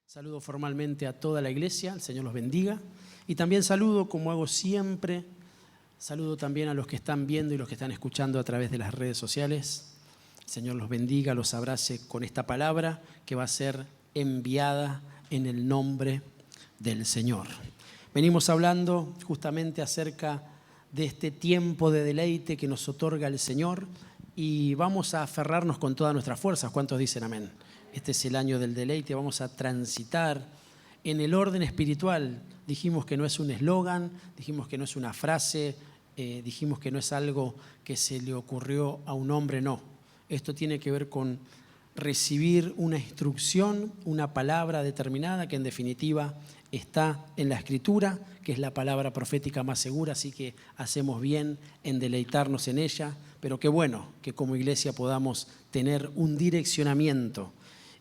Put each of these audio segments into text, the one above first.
Saludo formalmente a toda la iglesia, el Señor los bendiga. Y también saludo, como hago siempre, saludo también a los que están viendo y los que están escuchando a través de las redes sociales. El Señor los bendiga, los abrace con esta palabra que va a ser enviada en el nombre del Señor. Venimos hablando justamente acerca de este tiempo de deleite que nos otorga el Señor y vamos a aferrarnos con todas nuestras fuerzas. ¿Cuántos dicen amén? Este es el año del deleite, vamos a transitar en el orden espiritual. Dijimos que no es un eslogan, dijimos que no es una frase, dijimos que no es algo que se le ocurrió a un hombre, no. Esto tiene que ver con recibir una instrucción, una palabra determinada que en definitiva está en la Escritura, que es la palabra profética más segura, así que hacemos bien en deleitarnos en ella, pero qué bueno que como iglesia podamos tener un direccionamiento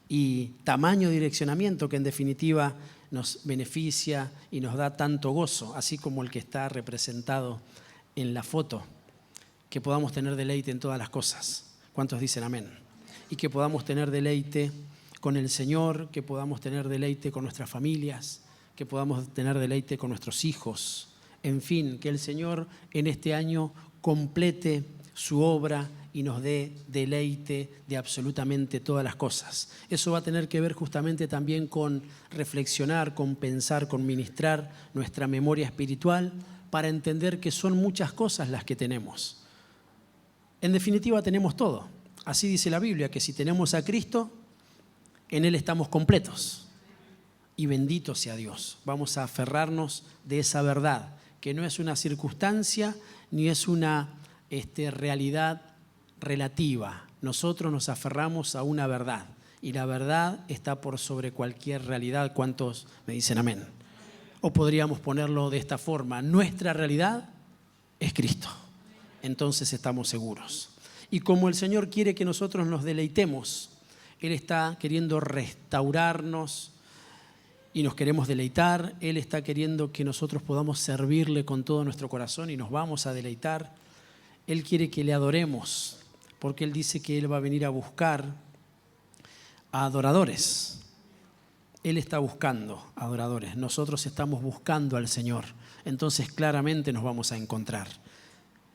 y tamaño direccionamiento que en definitiva nos beneficia y nos da tanto gozo, así como el que está representado en la foto, que podamos tener deleite en todas las cosas. ¿Cuántos dicen amén? Y que podamos tener deleite con el Señor, que podamos tener deleite con nuestras familias, que podamos tener deleite con nuestros hijos. En fin, que el Señor en este año complete su obra y nos dé deleite de absolutamente todas las cosas. Eso va a tener que ver justamente también con reflexionar, con pensar, con ministrar nuestra memoria espiritual para entender que son muchas cosas las que tenemos. En definitiva tenemos todo. Así dice la Biblia, que si tenemos a Cristo, en Él estamos completos. Y bendito sea Dios. Vamos a aferrarnos de esa verdad, que no es una circunstancia ni es una realidad relativa. Nosotros nos aferramos a una verdad y la verdad está por sobre cualquier realidad. ¿Cuántos me dicen amén? O podríamos ponerlo de esta forma: nuestra realidad es Cristo. Entonces estamos seguros. Y como el Señor quiere que nosotros nos deleitemos, Él está queriendo restaurarnos y nos queremos deleitar. Él está queriendo que nosotros podamos servirle con todo nuestro corazón y nos vamos a deleitar. Él quiere que le adoremos, porque Él dice que Él va a venir a buscar a adoradores. Él está buscando adoradores. Nosotros estamos buscando al Señor. Entonces claramente nos vamos a encontrar.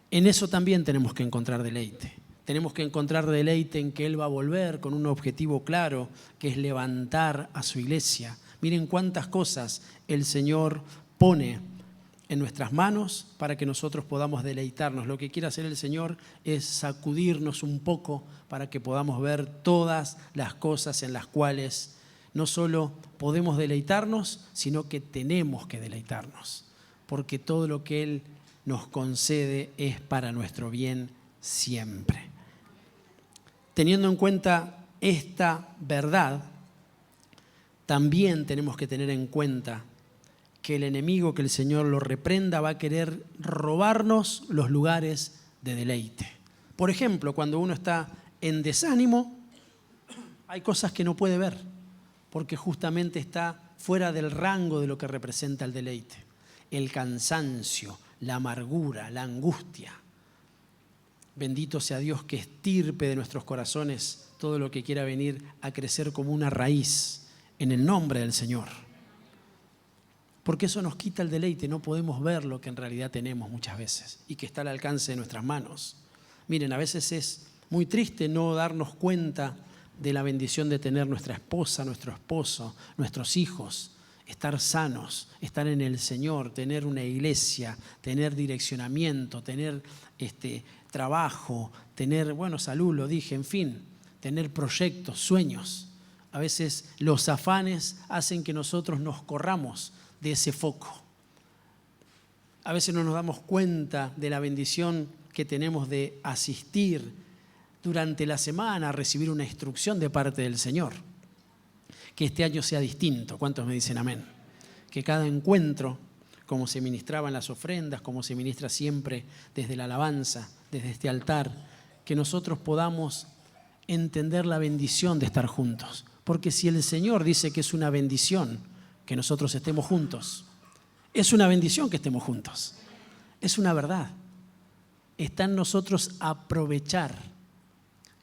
En eso también tenemos que encontrar deleite. Tenemos que encontrar deleite en que Él va a volver con un objetivo claro, que es levantar a su iglesia. Miren cuántas cosas el Señor pone en nuestras manos para que nosotros podamos deleitarnos. Lo que quiere hacer el Señor es sacudirnos un poco para que podamos ver todas las cosas en las cuales no solo podemos deleitarnos, sino que tenemos que deleitarnos. Porque todo lo que Él nos concede es para nuestro bien siempre. Teniendo en cuenta esta verdad, también tenemos que tener en cuenta que el enemigo, que el Señor lo reprenda, va a querer robarnos los lugares de deleite. Por ejemplo, cuando uno está en desánimo, hay cosas que no puede ver, porque justamente está fuera del rango de lo que representa el deleite. El cansancio, la amargura, la angustia. Bendito sea Dios que estirpe de nuestros corazones todo lo que quiera venir a crecer como una raíz en el nombre del Señor. Porque eso nos quita el deleite, no podemos ver lo que en realidad tenemos muchas veces y que está al alcance de nuestras manos. Miren, a veces es muy triste no darnos cuenta de la bendición de tener nuestra esposa, nuestro esposo, nuestros hijos, estar sanos, estar en el Señor, tener una iglesia, tener direccionamiento, tener trabajo, tener, salud, lo dije, en fin, tener proyectos, sueños. A veces los afanes hacen que nosotros nos corramos de ese foco. A veces no nos damos cuenta de la bendición que tenemos de asistir durante la semana a recibir una instrucción de parte del Señor. Que este año sea distinto. ¿Cuántos me dicen amén? Que cada encuentro, como se ministraba en las ofrendas, como se ministra siempre desde la alabanza, desde este altar, que nosotros podamos entender la bendición de estar juntos. Porque si el Señor dice que es una bendición que nosotros estemos juntos, es una bendición que estemos juntos. Es una verdad. Está en nosotros aprovechar,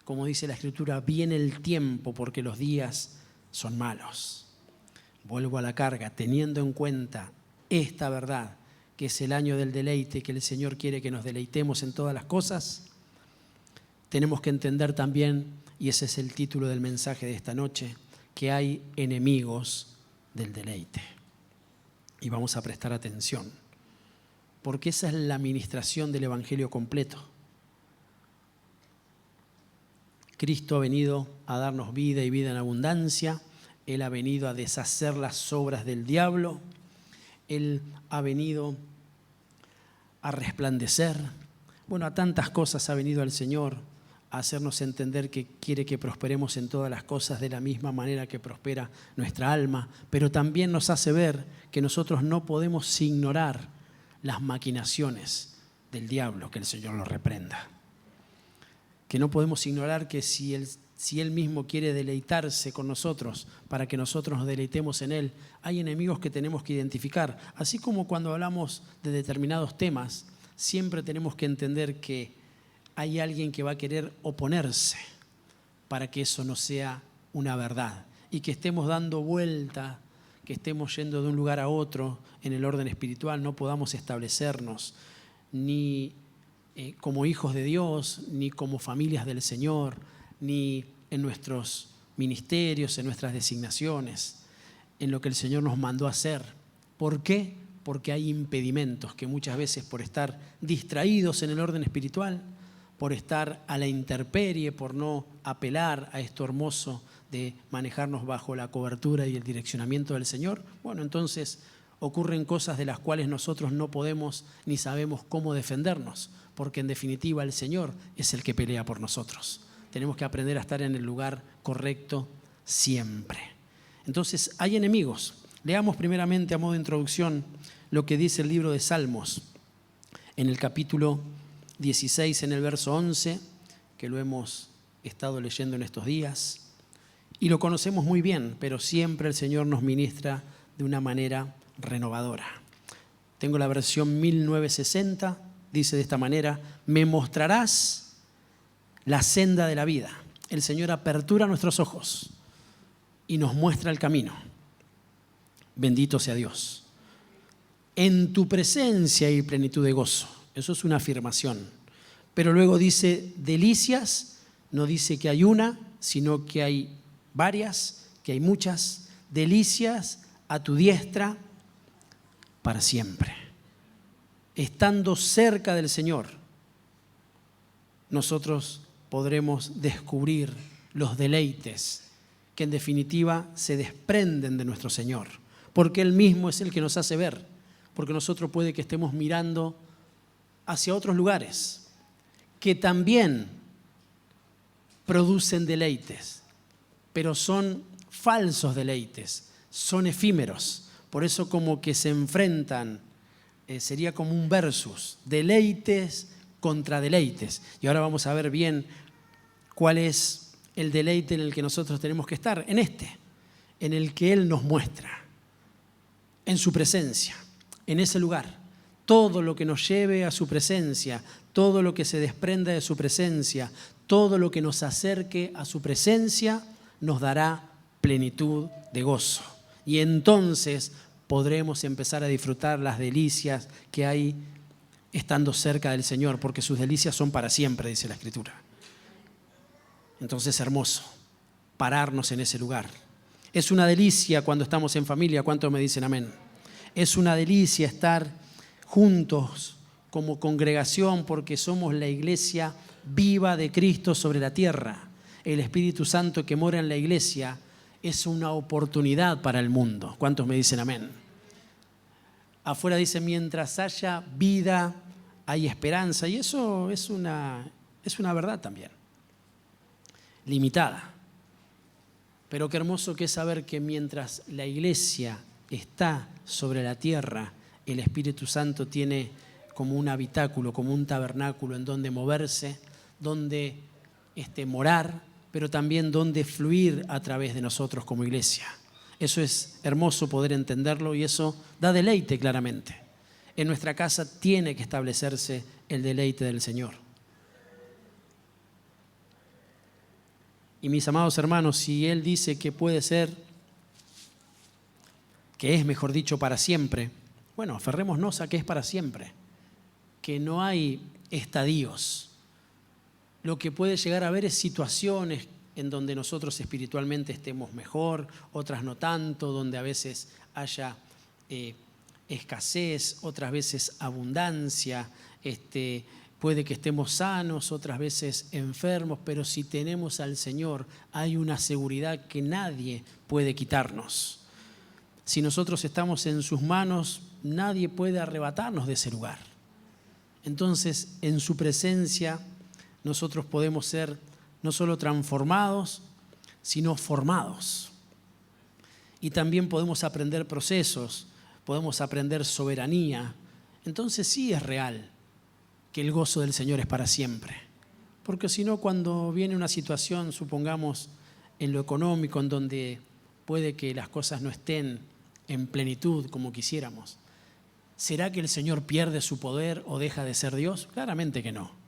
como dice la Escritura, bien el tiempo porque los días son malos. vuelvo a la carga, teniendo en cuenta esta verdad, que es el año del deleite, que el Señor quiere que nos deleitemos en todas las cosas, tenemos que entender también, y ese es el título del mensaje de esta noche, que hay enemigos del deleite. Y vamos a prestar atención, porque esa es la administración del Evangelio completo. Cristo ha venido a darnos vida y vida en abundancia. Él ha venido a deshacer las obras del diablo. Él ha venido a resplandecer. Bueno, a tantas cosas ha venido el Señor, a hacernos entender que quiere que prosperemos en todas las cosas de la misma manera que prospera nuestra alma, pero también nos hace ver que nosotros no podemos ignorar las maquinaciones del diablo, que el Señor lo reprenda. Que no podemos ignorar que si Él mismo quiere deleitarse con nosotros para que nosotros nos deleitemos en Él, hay enemigos que tenemos que identificar. Así como cuando hablamos de determinados temas, siempre tenemos que entender que hay alguien que va a querer oponerse para que eso no sea una verdad y que estemos dando vuelta, que estemos yendo de un lugar a otro en el orden espiritual, no podamos establecernos ni como hijos de Dios, ni como familias del Señor, ni en nuestros ministerios, en nuestras designaciones, en lo que el Señor nos mandó a hacer. ¿Por qué? Porque hay impedimentos que muchas veces por estar distraídos en el orden espiritual, por estar a la intemperie, por no apelar a esto hermoso de manejarnos bajo la cobertura y el direccionamiento del Señor, bueno, entonces ocurren cosas de las cuales nosotros no podemos ni sabemos cómo defendernos, porque en definitiva el Señor es el que pelea por nosotros. Tenemos que aprender a estar en el lugar correcto siempre. Entonces, hay enemigos. Leamos primeramente a modo de introducción lo que dice el libro de Salmos, en el capítulo 16, en el verso 11, que lo hemos estado leyendo en estos días, y lo conocemos muy bien, pero siempre el Señor nos ministra de una manera renovadora. Tengo la versión 1960, dice de esta manera: me mostrarás la senda de la vida. El Señor apertura nuestros ojos y nos muestra el camino. Bendito sea Dios. En tu presencia hay plenitud de gozo. Eso es una afirmación. Pero luego dice delicias, no dice que hay una, sino que hay varias, que hay muchas. Delicias a tu diestra para siempre. Estando cerca del Señor, nosotros podremos descubrir los deleites que en definitiva se desprenden de nuestro Señor, porque Él mismo es el que nos hace ver, porque nosotros puede que estemos mirando hacia otros lugares que también producen deleites, pero son falsos deleites, son efímeros, por eso como que se enfrentan, sería como un versus, deleites contra deleites. Y ahora vamos a ver bien cuál es el deleite en el que nosotros tenemos que estar, en el que Él nos muestra, en su presencia, en ese lugar. Todo lo que nos lleve a su presencia, todo lo que se desprenda de su presencia, todo lo que nos acerque a su presencia, nos dará plenitud de gozo. Y entonces podremos empezar a disfrutar las delicias que hay estando cerca del Señor, porque sus delicias son para siempre, dice la Escritura. Entonces es hermoso pararnos en ese lugar. Es una delicia cuando estamos en familia, ¿cuántos me dicen amén? Es una delicia estar juntos como congregación, porque somos la iglesia viva de Cristo sobre la tierra. El Espíritu Santo que mora en la iglesia es una oportunidad para el mundo. ¿Cuántos me dicen amén? Afuera dice, mientras haya vida, hay esperanza. Y eso es una verdad también, limitada. Pero qué hermoso que es saber que mientras la iglesia está sobre la tierra, el Espíritu Santo tiene como un habitáculo, como un tabernáculo en donde moverse, donde morar, pero también donde fluir a través de nosotros como iglesia. Eso es hermoso poder entenderlo y eso da deleite claramente. En nuestra casa tiene que establecerse el deleite del Señor. Y mis amados hermanos, si Él dice que puede ser que es, mejor dicho, para siempre. Bueno, aferrémonos a que es para siempre, que no hay estadios. Lo que puede llegar a haber es situaciones en donde nosotros espiritualmente estemos mejor, otras no tanto, donde a veces haya escasez, otras veces abundancia, puede que estemos sanos, otras veces enfermos, pero si tenemos al Señor hay una seguridad que nadie puede quitarnos. Si nosotros estamos en sus manos, nadie puede arrebatarnos de ese lugar. Entonces, en su presencia, nosotros podemos ser no solo transformados, sino formados. Y también podemos aprender procesos, podemos aprender soberanía. Entonces sí es real que el gozo del Señor es para siempre. Porque si no, cuando viene una situación, supongamos, en lo económico, en donde puede que las cosas no estén en plenitud como quisiéramos, ¿será que el Señor pierde su poder o deja de ser Dios? Claramente que no.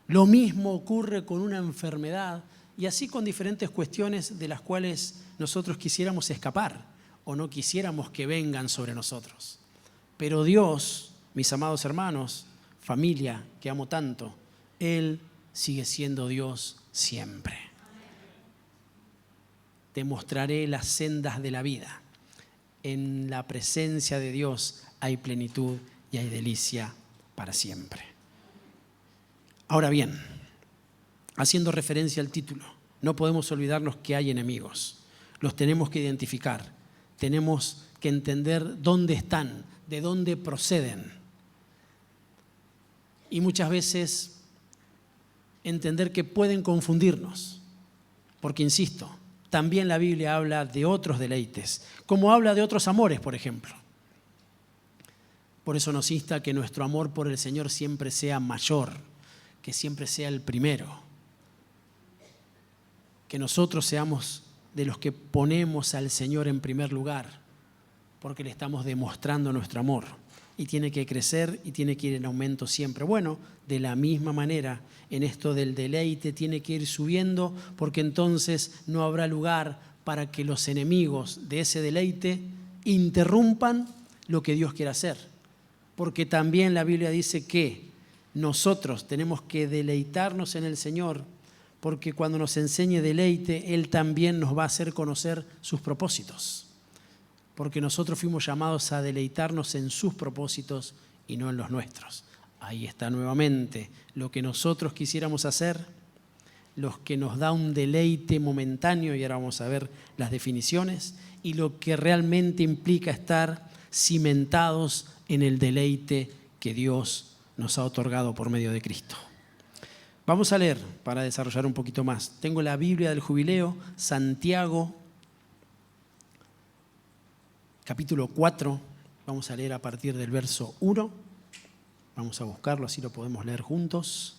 Lo mismo ocurre con una enfermedad y así con diferentes cuestiones de las cuales nosotros quisiéramos escapar o no quisiéramos que vengan sobre nosotros. Pero Dios, mis amados hermanos, familia que amo tanto, Él sigue siendo Dios siempre. Te mostraré las sendas de la vida. En la presencia de Dios hay plenitud y hay delicia para siempre. Ahora bien, haciendo referencia al título, no podemos olvidarnos que hay enemigos. Los tenemos que identificar. Tenemos que entender dónde están, de dónde proceden. Y muchas veces entender que pueden confundirnos. Porque, insisto, también la Biblia habla de otros deleites, como habla de otros amores, por ejemplo. Por eso nos insta a que nuestro amor por el Señor siempre sea mayor, que siempre sea el primero. Que nosotros seamos de los que ponemos al Señor en primer lugar, porque le estamos demostrando nuestro amor. Y tiene que crecer y tiene que ir en aumento siempre. Bueno, de la misma manera, en esto del deleite tiene que ir subiendo, porque entonces no habrá lugar para que los enemigos de ese deleite interrumpan lo que Dios quiere hacer. Porque también la Biblia dice que nosotros tenemos que deleitarnos en el Señor, porque cuando nos enseñe deleite, Él también nos va a hacer conocer sus propósitos. Porque nosotros fuimos llamados a deleitarnos en sus propósitos y no en los nuestros. Ahí está nuevamente lo que nosotros quisiéramos hacer, lo que nos da un deleite momentáneo, y ahora vamos a ver las definiciones, y lo que realmente implica estar cimentados en el deleite que Dios nos ha otorgado por medio de Cristo. Vamos a leer para desarrollar un poquito más. Tengo la Biblia del Jubileo, Santiago, capítulo 4, vamos a leer a partir del verso 1. Vamos a buscarlo, así lo podemos leer juntos.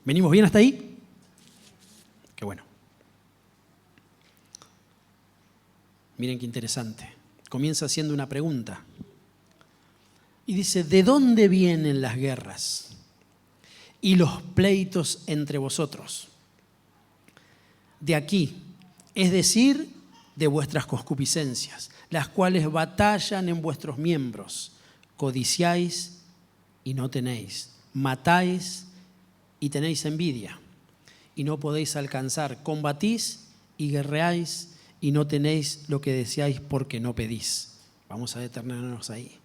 ¿Venimos bien hasta ahí? Qué bueno. Miren qué interesante. Comienza haciendo una pregunta. Y dice, ¿de dónde vienen las guerras y los pleitos entre vosotros? De aquí, es decir, de vuestras concupiscencias, las cuales batallan en vuestros miembros. Codiciáis y no tenéis, matáis y tenéis envidia y no podéis alcanzar, combatís y guerreáis y no tenéis lo que deseáis porque no pedís. Vamos a detenernos ahí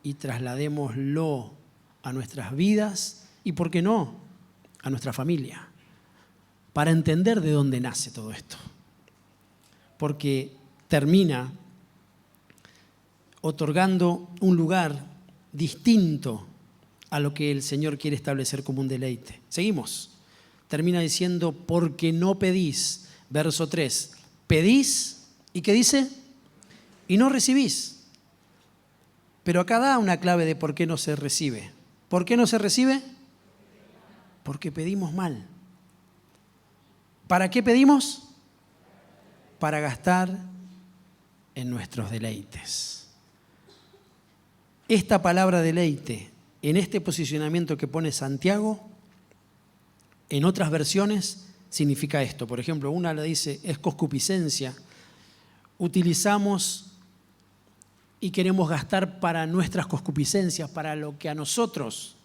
y trasladémoslo a nuestras vidas y, ¿por qué no?, a nuestra familia, para entender de dónde nace todo esto. Porque termina otorgando un lugar distinto a lo que el Señor quiere establecer como un deleite. Seguimos. Termina diciendo, porque no pedís. Verso 3. Pedís, ¿y qué dice? Y no recibís. Pero acá da una clave de por qué no se recibe. ¿Por qué no se recibe? Porque pedimos mal. ¿Para qué pedimos? Para gastar en nuestros deleites. Esta palabra deleite, en este posicionamiento que pone Santiago, en otras versiones, significa esto. Por ejemplo, una le dice, es concupiscencia. Utilizamos y queremos gastar para nuestras concupiscencias, para lo que a nosotros,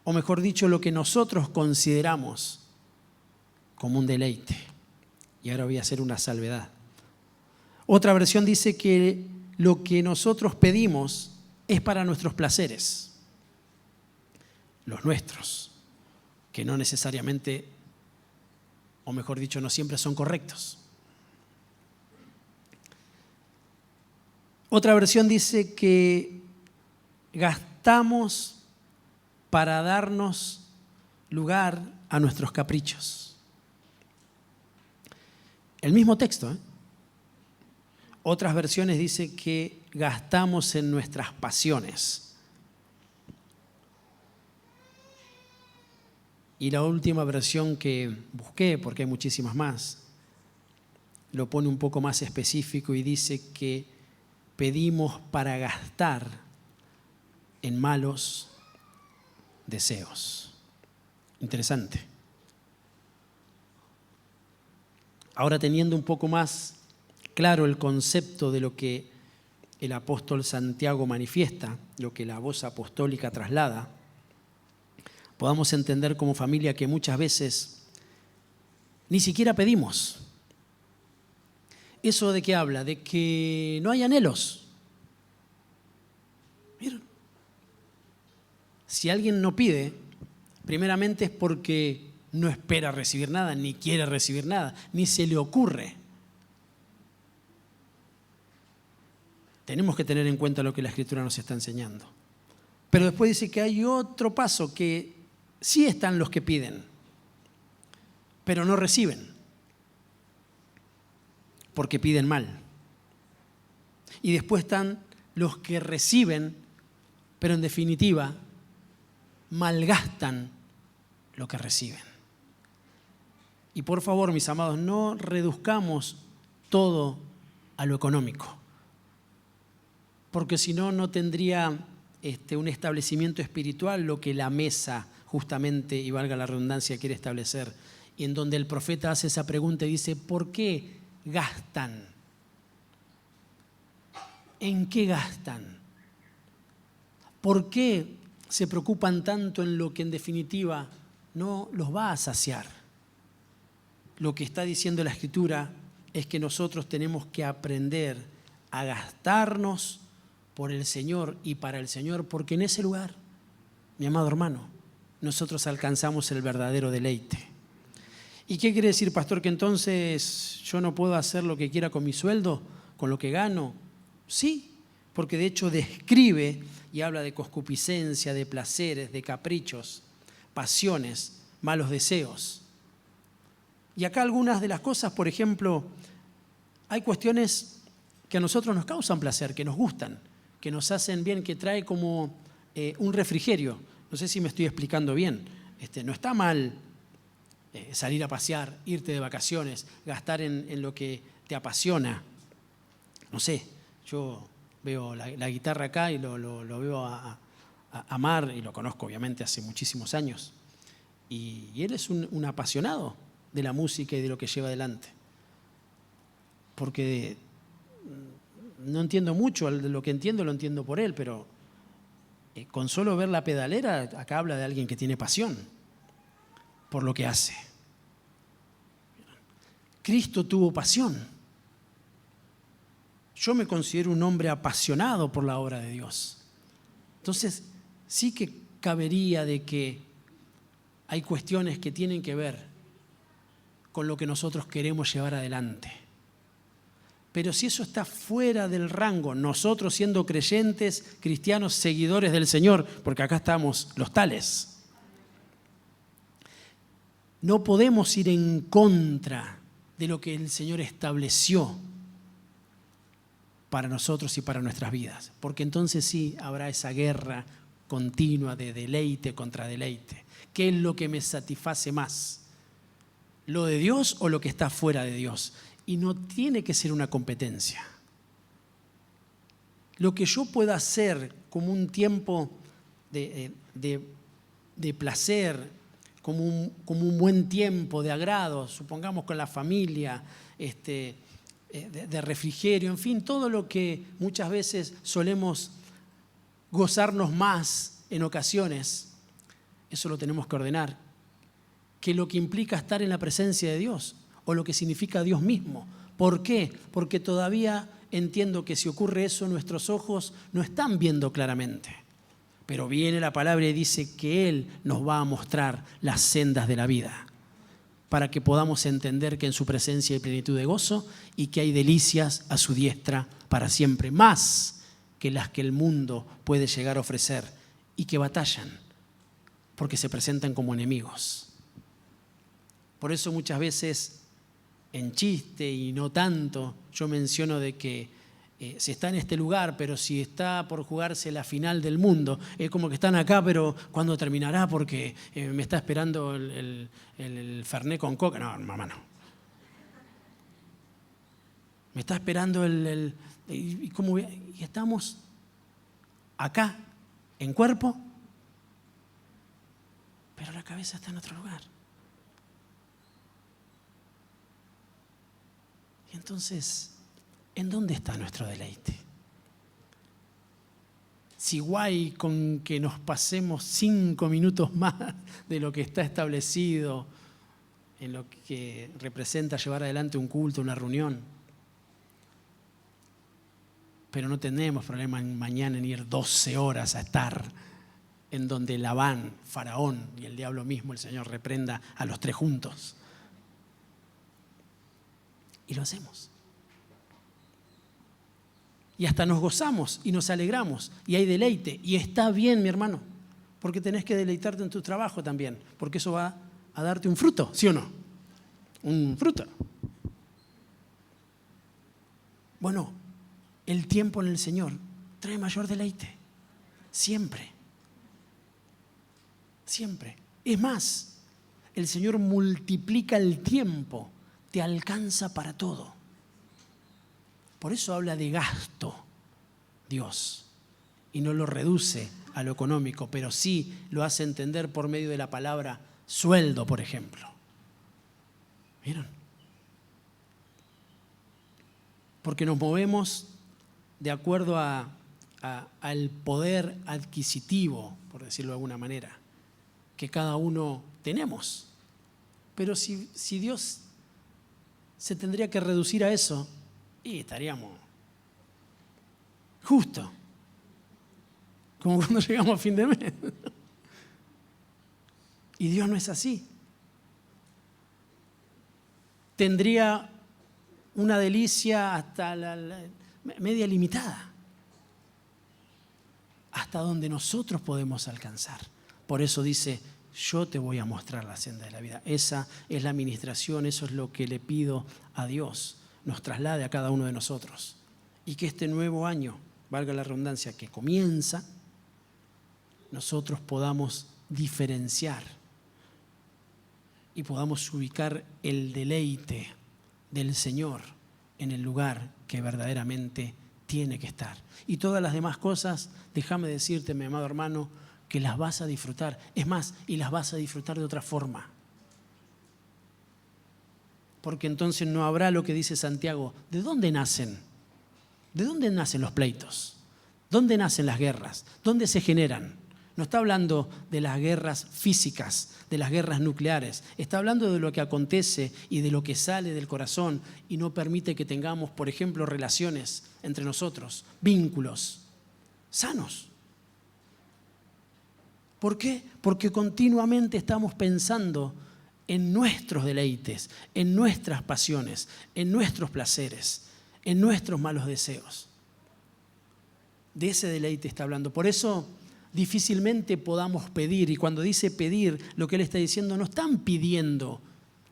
o mejor dicho, lo que nosotros consideramos como un deleite. Y ahora voy a hacer una salvedad. Otra versión dice que lo que nosotros pedimos es para nuestros placeres, los nuestros, que no necesariamente, o mejor dicho, no siempre son correctos. Otra versión dice que gastamos para darnos lugar a nuestros caprichos. El mismo texto, ¿eh? Otras versiones dicen que gastamos en nuestras pasiones. Y la última versión que busqué, porque hay muchísimas más, lo pone un poco más específico y dice que pedimos para gastar en malos deseos. Interesante. Ahora, teniendo un poco más claro el concepto de lo que el apóstol Santiago manifiesta, lo que la voz apostólica traslada, podamos entender como familia que muchas veces ni siquiera pedimos. ¿Eso de qué habla? De que no hay anhelos. Miren, si alguien no pide, primeramente es porque no espera recibir nada, ni quiere recibir nada, ni se le ocurre. Tenemos que tener en cuenta lo que la Escritura nos está enseñando. Pero después dice que hay otro paso, que sí están los que piden, pero no reciben, porque piden mal. Y después están los que reciben, pero en definitiva malgastan lo que reciben. Y por favor, mis amados, no reduzcamos todo a lo económico, porque si no, no tendría un establecimiento espiritual lo que la mesa justamente, y valga la redundancia, quiere establecer, y en donde el profeta hace esa pregunta y dice, ¿por qué gastan? ¿En qué gastan? ¿Por qué se preocupan tanto en lo que en definitiva no los va a saciar? Lo que está diciendo la Escritura es que nosotros tenemos que aprender a gastarnos por el Señor y para el Señor, porque en ese lugar, mi amado hermano, nosotros alcanzamos el verdadero deleite. ¿Y qué quiere decir, pastor? ¿Que entonces yo no puedo hacer lo que quiera con mi sueldo, con lo que gano? Sí, porque de hecho describe y habla de concupiscencia, de placeres, de caprichos, pasiones, malos deseos. Y acá algunas de las cosas, por ejemplo, hay cuestiones que a nosotros nos causan placer, que nos gustan, que nos hacen bien, que trae como un refrigerio. No sé si me estoy explicando bien. No está mal salir a pasear, irte de vacaciones, gastar en lo que te apasiona. No sé, yo veo la guitarra acá y lo veo a Mar, y lo conozco obviamente hace muchísimos años. Y él es un apasionado de la música y de lo que lleva adelante. Porque no entiendo mucho, de lo que entiendo lo entiendo por él, pero con solo ver la pedalera, acá habla de alguien que tiene pasión por lo que hace. Cristo tuvo pasión. Yo me considero un hombre apasionado por la obra de Dios. Entonces, sí que cabería de que hay cuestiones que tienen que ver con lo que nosotros queremos llevar adelante. Pero si eso está fuera del rango, nosotros siendo creyentes, cristianos, seguidores del Señor, porque acá estamos los tales, no podemos ir en contra de lo que el Señor estableció para nosotros y para nuestras vidas, porque entonces sí habrá esa guerra continua de deleite contra deleite. ¿Qué es lo que me satisface más? ¿Lo de Dios o lo que está fuera de Dios? Y no tiene que ser una competencia. Lo que yo pueda hacer como un tiempo de placer, como un buen tiempo de agrado, supongamos con la familia, de refrigerio, en fin, todo lo que muchas veces solemos gozarnos más en ocasiones, eso lo tenemos que ordenar, que lo que implica estar en la presencia de Dios o lo que significa Dios mismo. ¿Por qué? Porque todavía entiendo que si ocurre eso, nuestros ojos no están viendo claramente. Pero viene la palabra y dice que Él nos va a mostrar las sendas de la vida para que podamos entender que en su presencia hay plenitud de gozo y que hay delicias a su diestra para siempre, más que las que el mundo puede llegar a ofrecer y que batallan porque se presentan como enemigos. Por eso muchas veces, en chiste y no tanto, yo menciono de que se está en este lugar, pero si está por jugarse la final del mundo, es como que están acá, pero ¿cuándo terminará? Porque me está esperando el Fernet con coca. No, mamá, no. Me está esperando y estamos acá, en cuerpo, pero la cabeza está en otro lugar. Y entonces, ¿en dónde está nuestro deleite? Si guay con que nos pasemos 5 minutos más de lo que está establecido en lo que representa llevar adelante un culto, una reunión, pero no tenemos problema en mañana en ir 12 horas a estar en donde Labán, Faraón y el diablo mismo, el Señor reprenda a los 3 juntos. Y lo hacemos. Y hasta nos gozamos y nos alegramos y hay deleite. Y está bien, mi hermano, porque tenés que deleitarte en tu trabajo también, porque eso va a darte un fruto, ¿sí o no? Un fruto. Bueno, el tiempo en el Señor trae mayor deleite. Siempre. Siempre. Es más, el Señor multiplica el tiempo, te alcanza para todo. Por eso habla de gasto Dios y no lo reduce a lo económico, pero sí lo hace entender por medio de la palabra sueldo, por ejemplo. ¿Vieron? Porque nos movemos de acuerdo al poder adquisitivo, por decirlo de alguna manera, que cada uno tenemos. Pero si Dios se tendría que reducir a eso, y estaríamos justo, como cuando llegamos a fin de mes. Y Dios no es así. Tendría una delicia hasta la media limitada, hasta donde nosotros podemos alcanzar. Por eso dice, yo te voy a mostrar la senda de la vida. Esa es la administración, eso es lo que le pido a Dios. Nos traslade a cada uno de nosotros. Y que este nuevo año, valga la redundancia, que comienza, nosotros podamos diferenciar y podamos ubicar el deleite del Señor en el lugar que verdaderamente tiene que estar. Y todas las demás cosas, déjame decirte, mi amado hermano, que las vas a disfrutar. Es más, y las vas a disfrutar de otra forma. Porque entonces no habrá lo que dice Santiago. ¿De dónde nacen? ¿De dónde nacen los pleitos? ¿Dónde nacen las guerras? ¿Dónde se generan? No está hablando de las guerras físicas, de las guerras nucleares. Está hablando de lo que acontece y de lo que sale del corazón y no permite que tengamos, por ejemplo, relaciones entre nosotros, vínculos sanos. ¿Por qué? Porque continuamente estamos pensando en nuestros deleites, en nuestras pasiones, en nuestros placeres, en nuestros malos deseos. De ese deleite está hablando. Por eso difícilmente podamos pedir, y cuando dice pedir, lo que él está diciendo, no están pidiendo,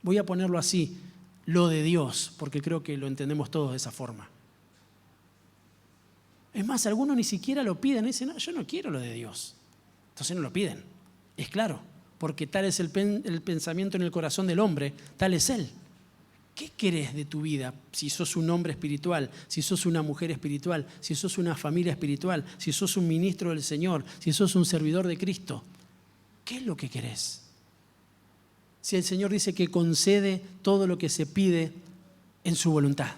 voy a ponerlo así, lo de Dios, porque creo que lo entendemos todos de esa forma. Es más, algunos ni siquiera lo piden, dicen, no, yo no quiero lo de Dios. Entonces no lo piden, es claro. Porque tal es el pensamiento en el corazón del hombre, tal es él. ¿Qué querés de tu vida si sos un hombre espiritual, si sos una mujer espiritual, si sos una familia espiritual, si sos un ministro del Señor, si sos un servidor de Cristo? ¿Qué es lo que querés? Si el Señor dice que concede todo lo que se pide en su voluntad.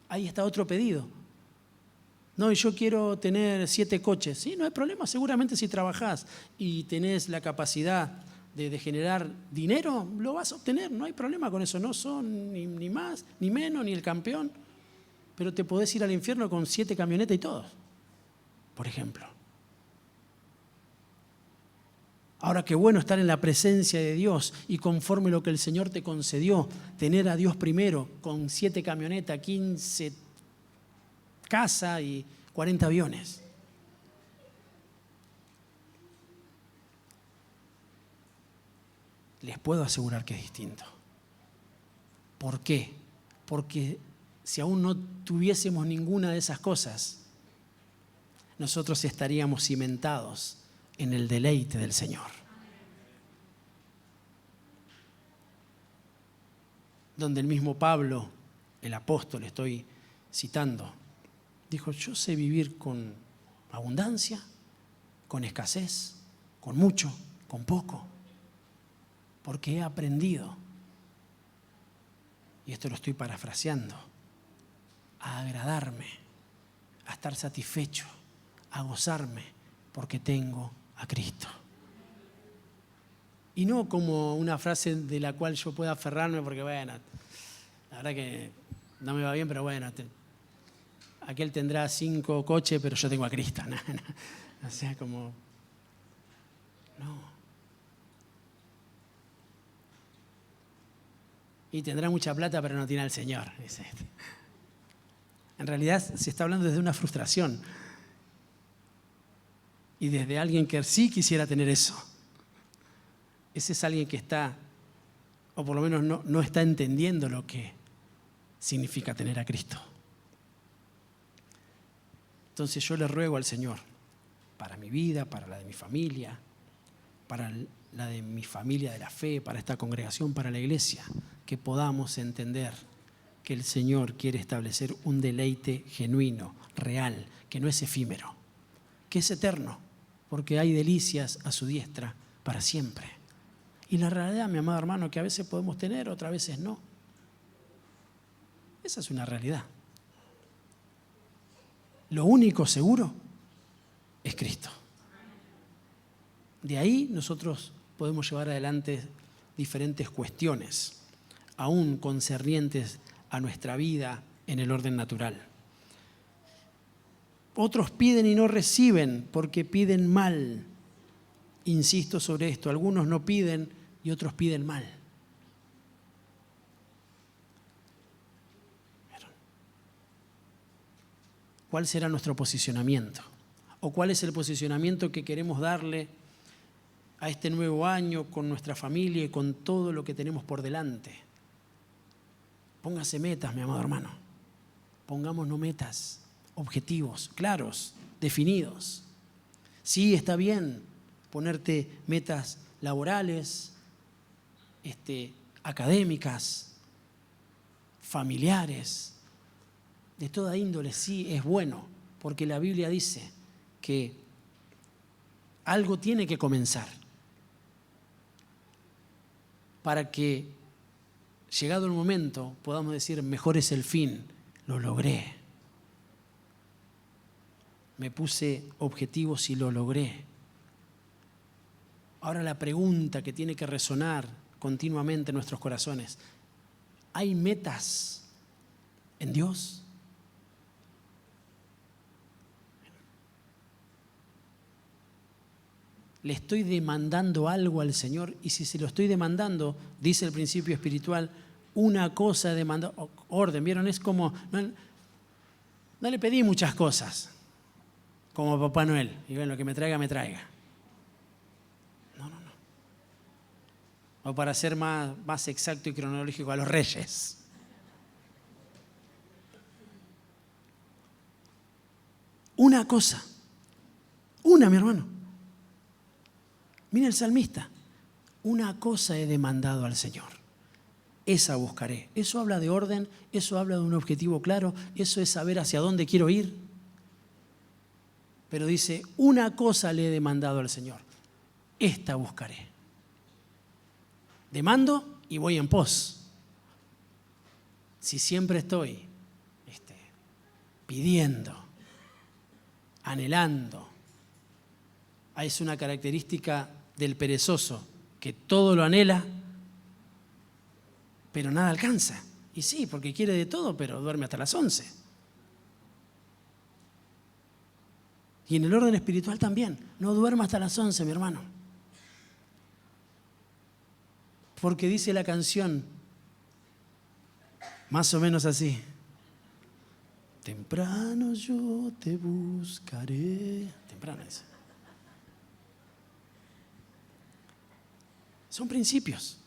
Ahí está otro pedido. No, y yo quiero tener 7 coches. Sí, no hay problema, seguramente si trabajás y tenés la capacidad de generar dinero, lo vas a obtener, no hay problema con eso. No son ni más, ni menos, ni el campeón. Pero te podés ir al infierno con 7 camionetas y todo, por ejemplo. Ahora, qué bueno estar en la presencia de Dios y conforme lo que el Señor te concedió, tener a Dios primero con 7 camionetas, 15 casas y 40 aviones. Les puedo asegurar que es distinto. ¿Por qué? Porque si aún no tuviésemos ninguna de esas cosas, nosotros estaríamos cimentados en el deleite del Señor. Donde el mismo Pablo, el apóstol, estoy citando, dijo, yo sé vivir con abundancia, con escasez, con mucho, con poco, porque he aprendido, y esto lo estoy parafraseando, a agradarme, a estar satisfecho, a gozarme, porque tengo a Cristo. Y no como una frase de la cual yo pueda aferrarme, porque bueno, la verdad que no me va bien, pero bueno, aquel tendrá 5 coches, pero yo tengo a Cristo. No. O sea, como, no. Y tendrá mucha plata, pero no tiene al Señor. En realidad se está hablando desde una frustración. Y desde alguien que sí quisiera tener eso. Ese es alguien que está, o por lo menos no está entendiendo lo que significa tener a Cristo. Entonces yo le ruego al Señor, para mi vida, para la de mi familia, para la de mi familia de la fe, para esta congregación, para la iglesia, que podamos entender que el Señor quiere establecer un deleite genuino, real, que no es efímero, que es eterno, porque hay delicias a su diestra para siempre. Y la realidad, mi amado hermano, que a veces podemos tener, otras veces no. Esa es una realidad. Lo único seguro es Cristo. De ahí nosotros podemos llevar adelante diferentes cuestiones, aún concernientes a nuestra vida en el orden natural. Otros piden y no reciben porque piden mal. Insisto sobre esto, algunos no piden y otros piden mal. ¿Cuál será nuestro posicionamiento? ¿O cuál es el posicionamiento que queremos darle a este nuevo año con nuestra familia y con todo lo que tenemos por delante? Póngase metas, mi amado hermano. Pongámonos metas, objetivos claros, definidos. Sí, está bien ponerte metas laborales, académicas, familiares, de toda índole. Sí, es bueno, porque la Biblia dice que algo tiene que comenzar para que, llegado el momento, podamos decir, mejor es el fin, lo logré. Me puse objetivos y lo logré. Ahora la pregunta que tiene que resonar continuamente en nuestros corazones, ¿hay metas en Dios? ¿Le estoy demandando algo al Señor? Y si se lo estoy demandando, dice el principio espiritual, una cosa demanda, orden, ¿vieron? Es como, no le pedí muchas cosas, como Papá Noel, y bueno, lo que me traiga, me traiga. No. O para ser más exacto y cronológico, a los reyes. Una cosa, mi hermano. Mira el salmista, una cosa he demandado al Señor, esa buscaré. Eso habla de orden, eso habla de un objetivo claro, eso es saber hacia dónde quiero ir. Pero dice, una cosa le he demandado al Señor, esta buscaré. Demando y voy en pos. Si siempre estoy pidiendo, anhelando, es una característica del perezoso, que todo lo anhela, pero nada alcanza. Y sí, porque quiere de todo, pero duerme hasta las 11. Y en el orden espiritual también. No duerma hasta las 11, mi hermano. Porque dice la canción, más o menos así: temprano yo te buscaré. Temprano dice. Son principios.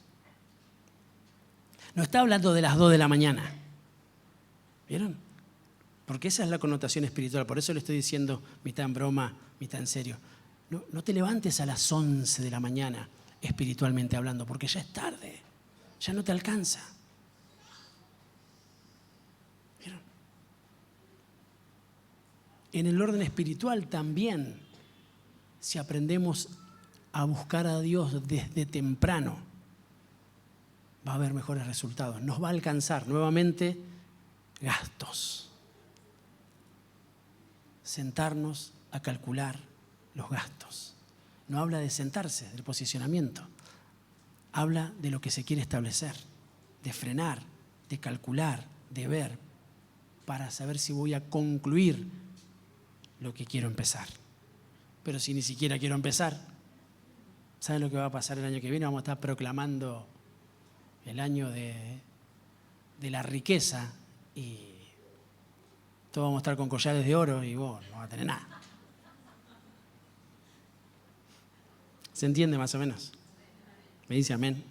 No está hablando de las 2 de la mañana. ¿Vieron? Porque esa es la connotación espiritual. Por eso le estoy diciendo mitad en broma, mitad en serio. No te levantes a las 11 de la mañana espiritualmente hablando, porque ya es tarde. Ya no te alcanza. ¿Vieron? En el orden espiritual también, si aprendemos a buscar a Dios desde temprano, va a haber mejores resultados. Nos va a alcanzar nuevamente gastos. Sentarnos a calcular los gastos. No habla de sentarse, del posicionamiento. Habla de lo que se quiere establecer, de frenar, de calcular, de ver, para saber si voy a concluir lo que quiero empezar. Pero si ni siquiera quiero empezar, ¿saben lo que va a pasar el año que viene? Vamos a estar proclamando el año de la riqueza y todos vamos a estar con collares de oro y vos no vas a tener nada. ¿Se entiende más o menos? ¿Me dice amén?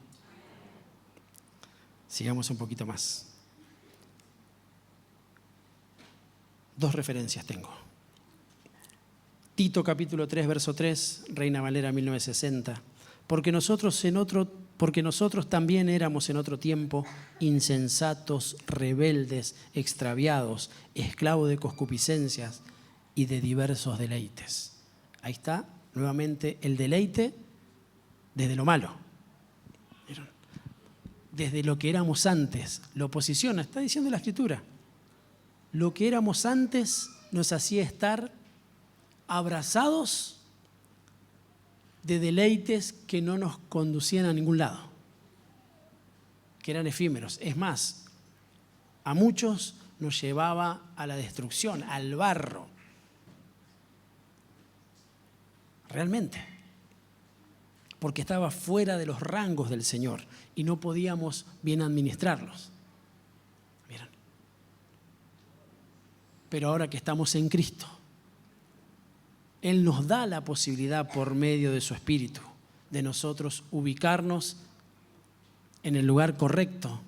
Sigamos un poquito más. 2 referencias tengo. Tito capítulo 3, verso 3, Reina Valera 1960. Porque nosotros también éramos en otro tiempo insensatos, rebeldes, extraviados, esclavos de concupiscencias y de diversos deleites. Ahí está, nuevamente, el deleite desde lo malo. ¿Vieron? Desde lo que éramos antes. Lo posiciona, está diciendo la Escritura. Lo que éramos antes nos hacía estar abrazados de deleites que no nos conducían a ningún lado, que eran efímeros. Es más, a muchos nos llevaba a la destrucción, al barro. Realmente. Porque estaba fuera de los rangos del Señor y no podíamos bien administrarlos. Miren. Pero ahora que estamos en Cristo, Él nos da la posibilidad por medio de su Espíritu de nosotros ubicarnos en el lugar correcto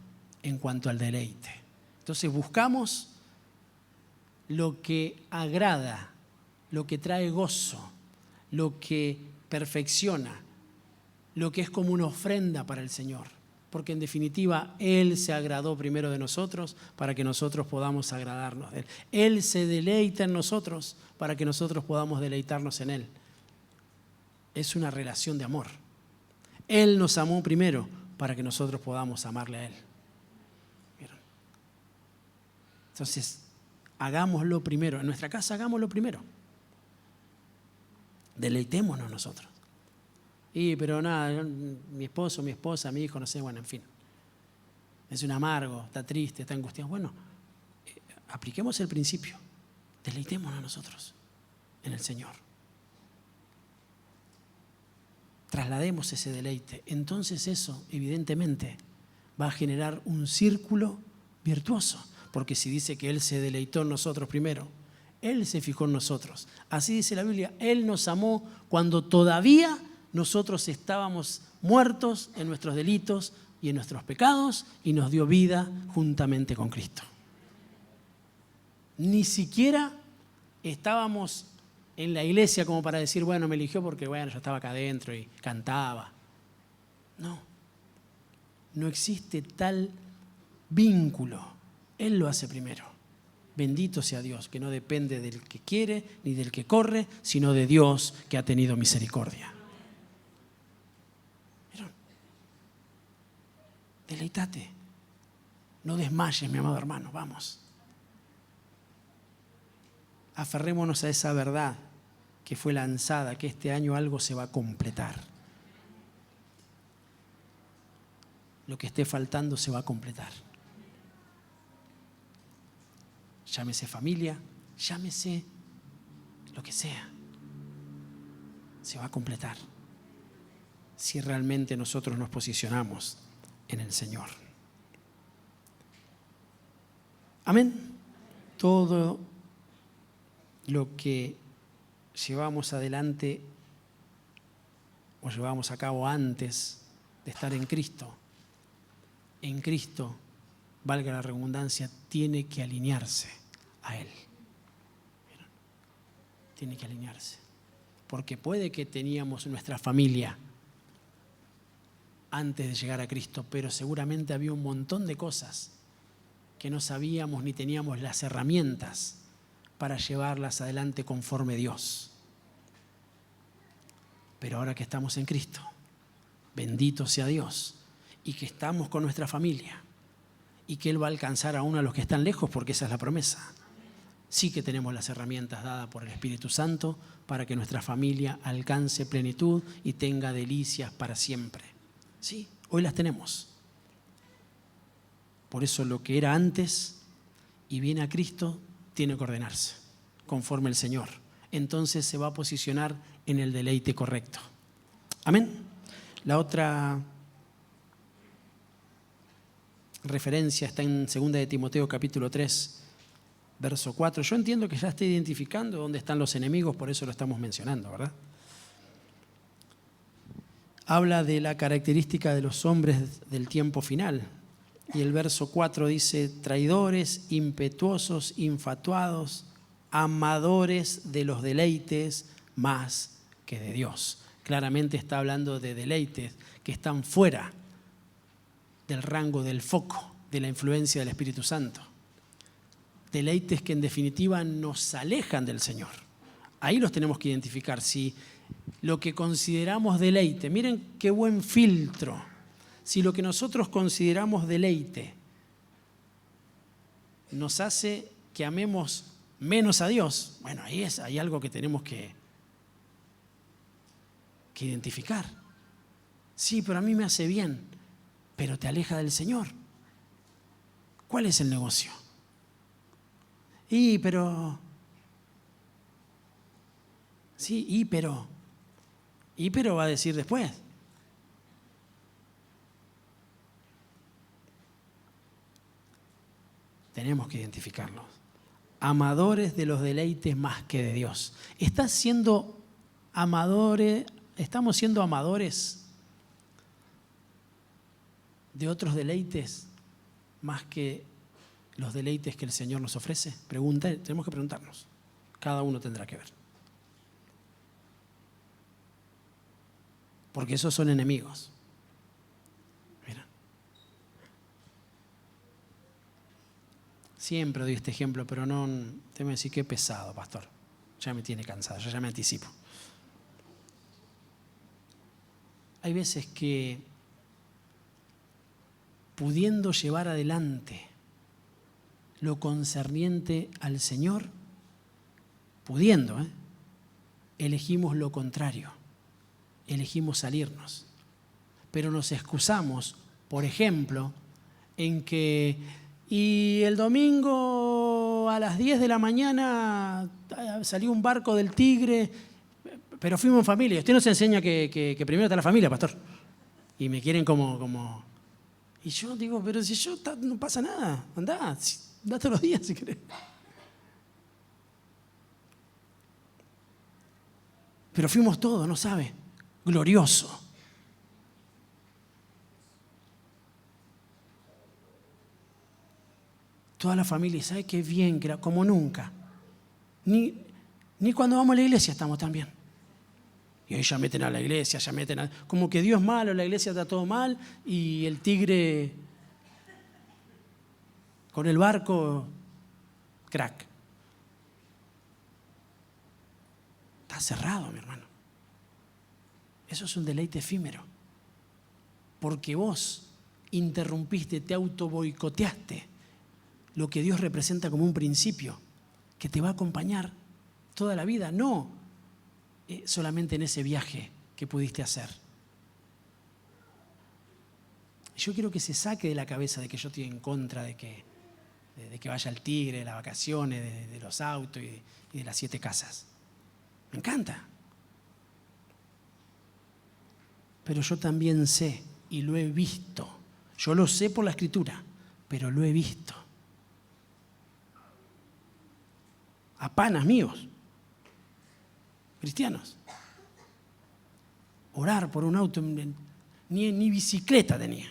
en cuanto al deleite. Entonces buscamos lo que agrada, lo que trae gozo, lo que perfecciona, lo que es como una ofrenda para el Señor. Porque en definitiva Él se agradó primero de nosotros para que nosotros podamos agradarnos de Él. Él se deleita en nosotros para que nosotros podamos deleitarnos en Él. Es una relación de amor. Él nos amó primero para que nosotros podamos amarle a Él. ¿Vieron? Entonces, hagámoslo primero. En nuestra casa hagámoslo primero. Deleitémonos nosotros. Pero nada, mi esposo, mi esposa, mi hijo, no sé, bueno, en fin. Es un amargo, está triste, está angustiado. Bueno, apliquemos el principio. Deleitémonos nosotros en el Señor. Traslademos ese deleite. Entonces eso, evidentemente, va a generar un círculo virtuoso. Porque si dice que Él se deleitó en nosotros primero, Él se fijó en nosotros. Así dice la Biblia, Él nos amó cuando todavía nosotros estábamos muertos en nuestros delitos y en nuestros pecados y nos dio vida juntamente con Cristo. Ni siquiera estábamos en la iglesia como para decir, bueno, me eligió porque bueno, yo estaba acá adentro y cantaba. No existe tal vínculo. Él lo hace primero. Bendito sea Dios, que no depende del que quiere ni del que corre, sino de Dios que ha tenido misericordia. Deleitate. No desmayes, mi amado hermano, vamos. Aferrémonos a esa verdad que fue lanzada, que este año algo se va a completar. Lo que esté faltando se va a completar. Llámese familia, llámese lo que sea. Se va a completar si realmente nosotros nos posicionamos en el Señor. Amén. Todo lo que llevamos adelante o llevamos a cabo antes de estar en Cristo, valga la redundancia, tiene que alinearse a Él. ¿Vieron? Tiene que alinearse. Porque puede que teníamos nuestra familia antes de llegar a Cristo, pero seguramente había un montón de cosas que no sabíamos ni teníamos las herramientas para llevarlas adelante conforme Dios. Pero ahora que estamos en Cristo, bendito sea Dios, y que estamos con nuestra familia, y que Él va a alcanzar aún a los que están lejos, porque esa es la promesa. Sí que tenemos las herramientas dadas por el Espíritu Santo para que nuestra familia alcance plenitud y tenga delicias para siempre. Sí, hoy las tenemos. Por eso lo que era antes y viene a Cristo tiene que ordenarse conforme el Señor. Entonces se va a posicionar en el deleite correcto. Amén. La otra referencia está en 2 de Timoteo capítulo 3, verso 4. Yo entiendo que ya está identificando dónde están los enemigos, por eso lo estamos mencionando, ¿verdad? Habla de la característica de los hombres del tiempo final. Y el verso 4 dice: traidores, impetuosos, infatuados, amadores de los deleites más que de Dios. Claramente está hablando de deleites que están fuera del rango, del foco, de la influencia del Espíritu Santo. Deleites que en definitiva nos alejan del Señor. Ahí los tenemos que identificar. Si lo que consideramos deleite, miren qué buen filtro. Si lo que nosotros consideramos deleite nos hace que amemos menos a Dios, bueno, ahí hay algo que tenemos que identificar. Sí, pero a mí me hace bien, pero te aleja del Señor. ¿Cuál es el negocio? Pero va a decir después. Tenemos que identificarlos. Amadores de los deleites más que de Dios. ¿Estamos siendo amadores de otros deleites más que los deleites que el Señor nos ofrece? Tenemos que preguntarnos. Cada uno tendrá que ver. Porque esos son enemigos. Mira. Siempre doy este ejemplo, pero no te voy a decir qué pesado, pastor. Ya me tiene cansado, yo ya me anticipo. Hay veces que pudiendo llevar adelante lo concerniente al Señor, elegimos lo contrario, elegimos salirnos. Pero nos excusamos, por ejemplo, en que el domingo a las 10 de la mañana salió un barco del Tigre, pero fuimos en familia. Usted nos enseña que primero está la familia, pastor. Y me quieren como... Y yo digo, pero si no pasa nada, andá todos los días si querés. Pero fuimos todos, ¿no sabe? Glorioso. Toda la familia, ¿sabe qué bien? Como nunca. Ni cuando vamos a la iglesia estamos tan bien. Y ahí ya meten a la iglesia, como que Dios es malo, la iglesia está todo mal, y el Tigre con el barco, crack. Está cerrado, mi hermano. Eso es un deleite efímero. Porque vos interrumpiste, te autoboicoteaste lo que Dios representa como un principio que te va a acompañar toda la vida, no solamente en ese viaje que pudiste hacer. Yo quiero que se saque de la cabeza de que yo estoy en contra de que vaya el Tigre, de las vacaciones, de los autos y de las 7 casas. Me encanta. Pero yo también sé y lo he visto. Yo lo sé por la Escritura, pero lo he visto. A panas míos, cristianos. Orar por un auto, ni bicicleta tenía.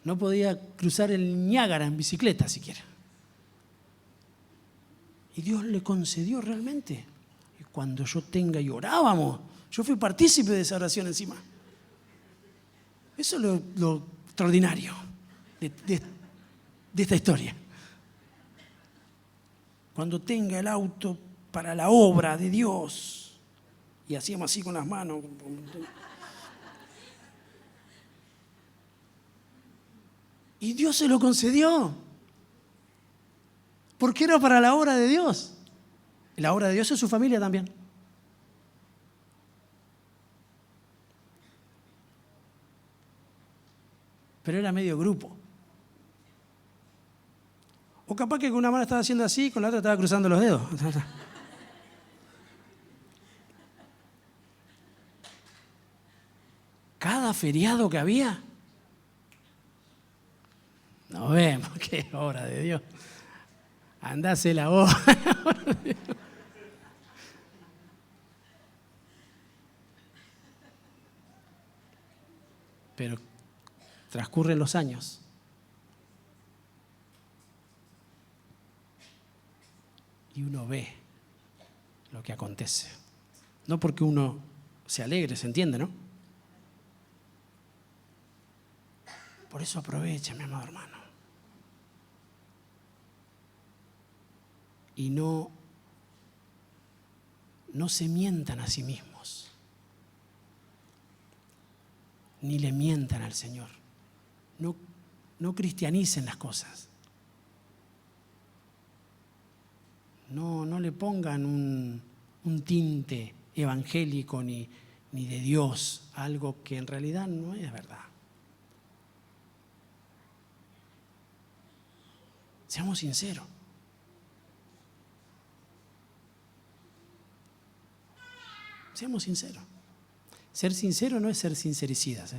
No podía cruzar el Niágara en bicicleta siquiera. Y Dios le concedió realmente. Y cuando yo tenga, y orábamos, yo fui partícipe de esa oración encima. Eso es lo extraordinario de esta historia. Cuando tenga el auto para la obra de Dios, y hacíamos así con las manos. Y Dios se lo concedió. Porque era para la obra de Dios. La obra de Dios es su familia también. Pero era medio grupo. O capaz que con una mano estaba haciendo así, con la otra estaba cruzando los dedos. Cada feriado que había, nos vemos, qué obra de Dios. Andase la obra. Pero transcurren los años. Y uno ve lo que acontece. No porque uno se alegre, se entiende, ¿no? Por eso aprovecha, mi amado hermano. Y no se mientan a sí mismos. Ni le mientan al Señor. No cristianicen las cosas. No le pongan un tinte evangélico ni de Dios, algo que en realidad no es verdad. Seamos sinceros. Seamos sinceros. Ser sincero no es ser sincericidas.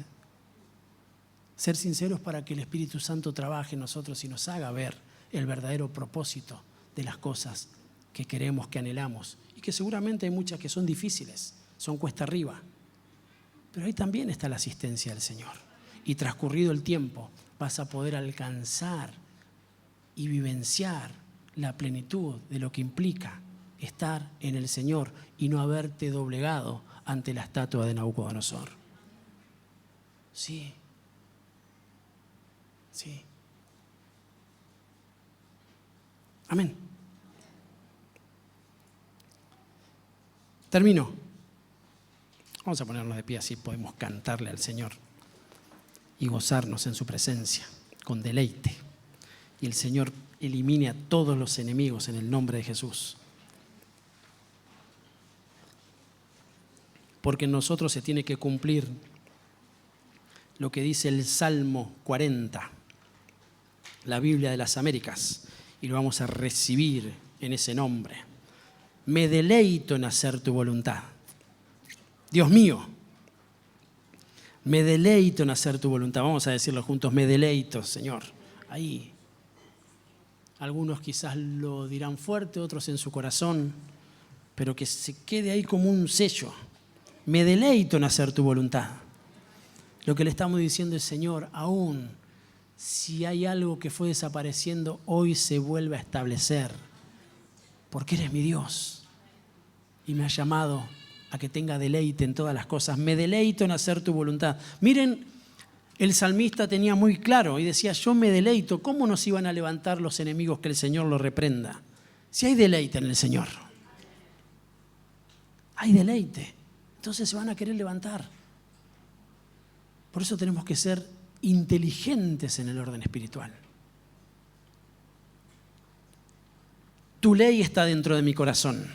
Ser sinceros para que el Espíritu Santo trabaje en nosotros y nos haga ver el verdadero propósito de las cosas que queremos, que anhelamos. Y que seguramente hay muchas que son difíciles, son cuesta arriba. Pero ahí también está la asistencia del Señor. Y transcurrido el tiempo vas a poder alcanzar y vivenciar la plenitud de lo que implica estar en el Señor y no haberte doblegado ante la estatua de Nabucodonosor. Sí. Sí. Amén. Termino. Vamos a ponernos de pie, así podemos cantarle al Señor y gozarnos en su presencia con deleite. Y el Señor elimine a todos los enemigos en el nombre de Jesús. Porque en nosotros se tiene que cumplir lo que dice el Salmo 40, la Biblia de las Américas, y lo vamos a recibir en ese nombre. Me deleito en hacer tu voluntad. Dios mío, me deleito en hacer tu voluntad. Vamos a decirlo juntos, me deleito, Señor. Ahí. Algunos quizás lo dirán fuerte, otros en su corazón, pero que se quede ahí como un sello. Me deleito en hacer tu voluntad. Lo que le estamos diciendo es, Señor, aún si hay algo que fue desapareciendo, hoy se vuelve a establecer. Porque eres mi Dios y me has llamado a que tenga deleite en todas las cosas. Me deleito en hacer tu voluntad. Miren, el salmista tenía muy claro y decía, yo me deleito. ¿Cómo nos iban a levantar los enemigos que el Señor los reprenda? Si hay deleite en el Señor. Hay deleite. Entonces se van a querer levantar. Por eso tenemos que ser inteligentes en el orden espiritual. Tu ley está dentro de mi corazón.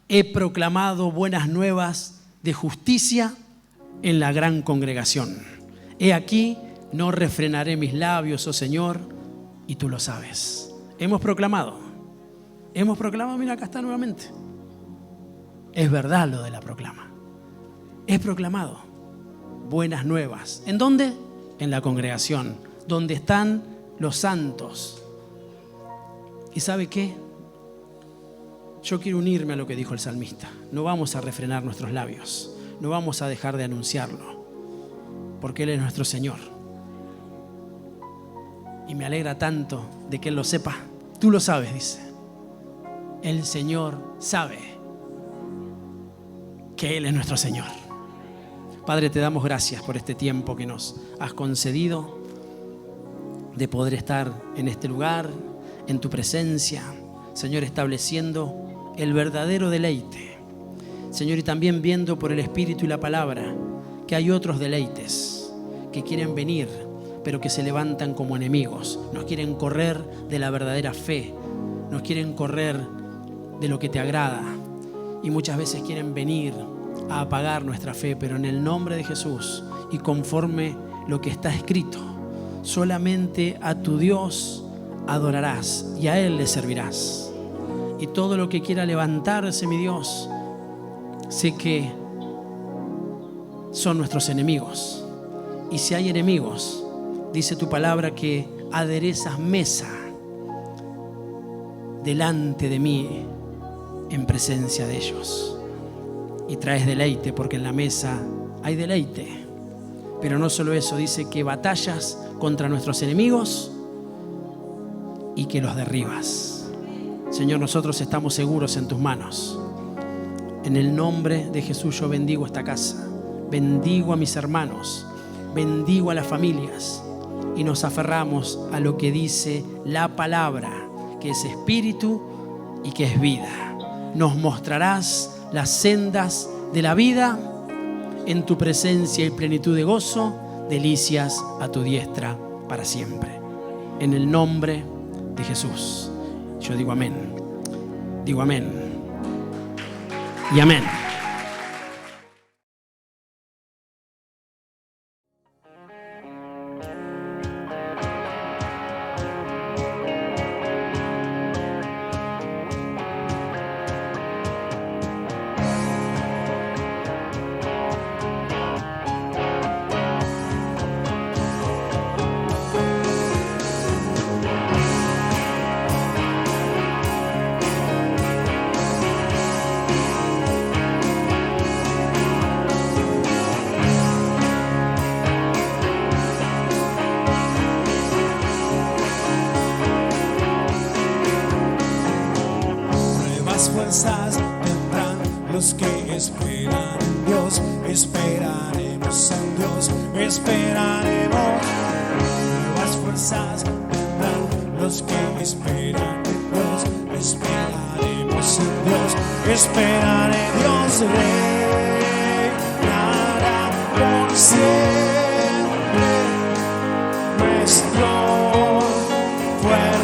He proclamado buenas nuevas de justicia en la gran congregación. He aquí, no refrenaré mis labios, oh Señor, y tú lo sabes. Hemos proclamado, mira, acá está nuevamente. Es verdad lo de la proclama. He proclamado buenas nuevas. ¿En dónde? En la congregación, donde están los santos. ¿Y sabe qué? Yo quiero unirme a lo que dijo el salmista. No vamos a refrenar nuestros labios. No vamos a dejar de anunciarlo. Porque Él es nuestro Señor. Y me alegra tanto de que Él lo sepa. Tú lo sabes, dice. El Señor sabe que Él es nuestro Señor. Padre, te damos gracias por este tiempo que nos has concedido de poder estar en este lugar, en tu presencia, Señor, estableciendo el verdadero deleite. Señor, y también viendo por el Espíritu y la palabra que hay otros deleites que quieren venir, pero que se levantan como enemigos. Nos quieren correr de la verdadera fe, nos quieren correr de lo que te agrada y muchas veces quieren venir a apagar nuestra fe, pero en el nombre de Jesús y conforme lo que está escrito, solamente a tu Dios adorarás y a Él le servirás. Y todo lo que quiera levantarse, mi Dios, sé que son nuestros enemigos. Y si hay enemigos, dice tu palabra que aderezas mesa delante de mí en presencia de ellos. Y traes deleite, porque en la mesa hay deleite. Pero no solo eso, dice que batallas contra nuestros enemigos y que los derribas. Señor, nosotros estamos seguros en tus manos. En el nombre de Jesús yo bendigo esta casa, bendigo a mis hermanos, bendigo a las familias y nos aferramos a lo que dice la palabra, que es espíritu y que es vida. Nos mostrarás las sendas de la vida, en tu presencia y plenitud de gozo, delicias a tu diestra para siempre. En el nombre de Jesús. Yo digo amén. Digo amén. Y amén. Fuerzas tendrán los que esperan en Dios. Esperaremos en Dios, esperaremos. Nuevas fuerzas tendrán los que esperan en Dios. Esperaremos en Dios, esperaré en Dios. Reinará por siempre nuestro fuerte.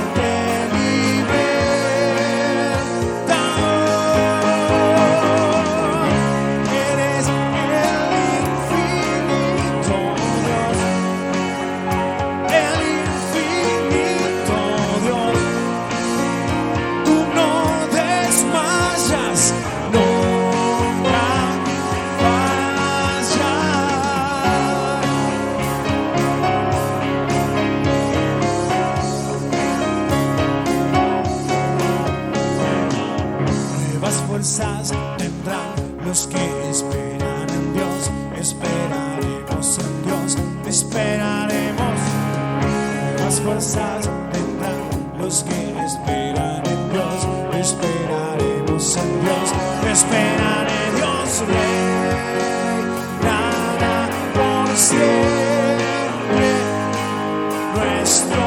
Tendrán los que esperan en Dios. Esperaremos en Dios, esperaremos. Nuevas fuerzas tendrán los que esperan en Dios. Esperaremos en Dios, esperaré en Dios. Reinará por siempre nuestro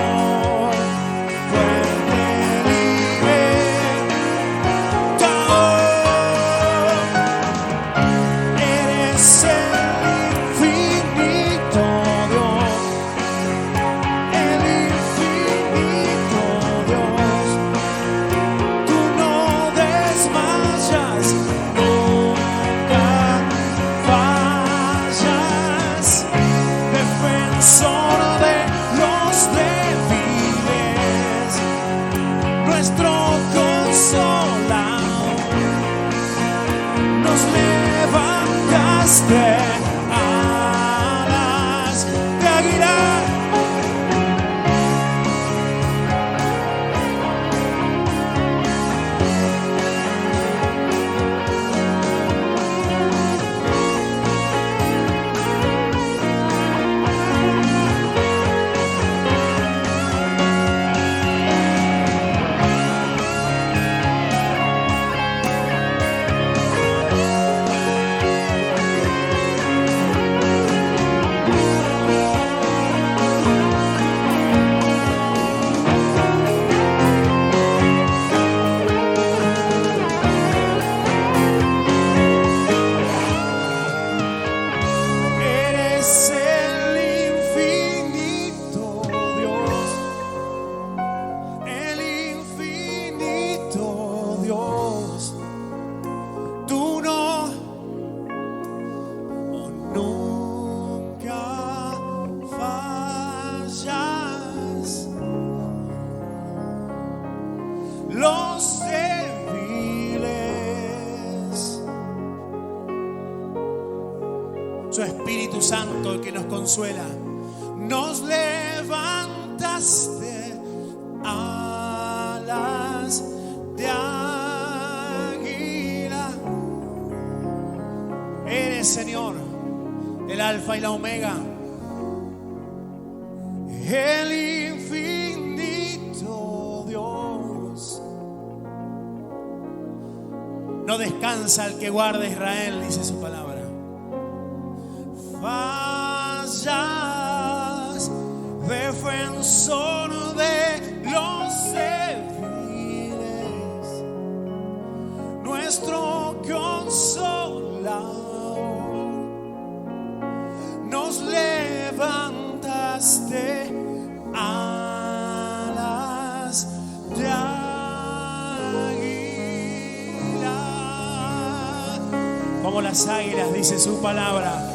su Espíritu Santo, el que nos consuela. Nos levantaste alas de águila. Eres, Señor, el Alfa y la Omega, el infinito Dios. No descansa el que guarda a Israel, dice su palabra. Fallas, defensor de los débiles, nuestro consolador. Nos levantaste alas de águila. Como las águilas, dice su palabra.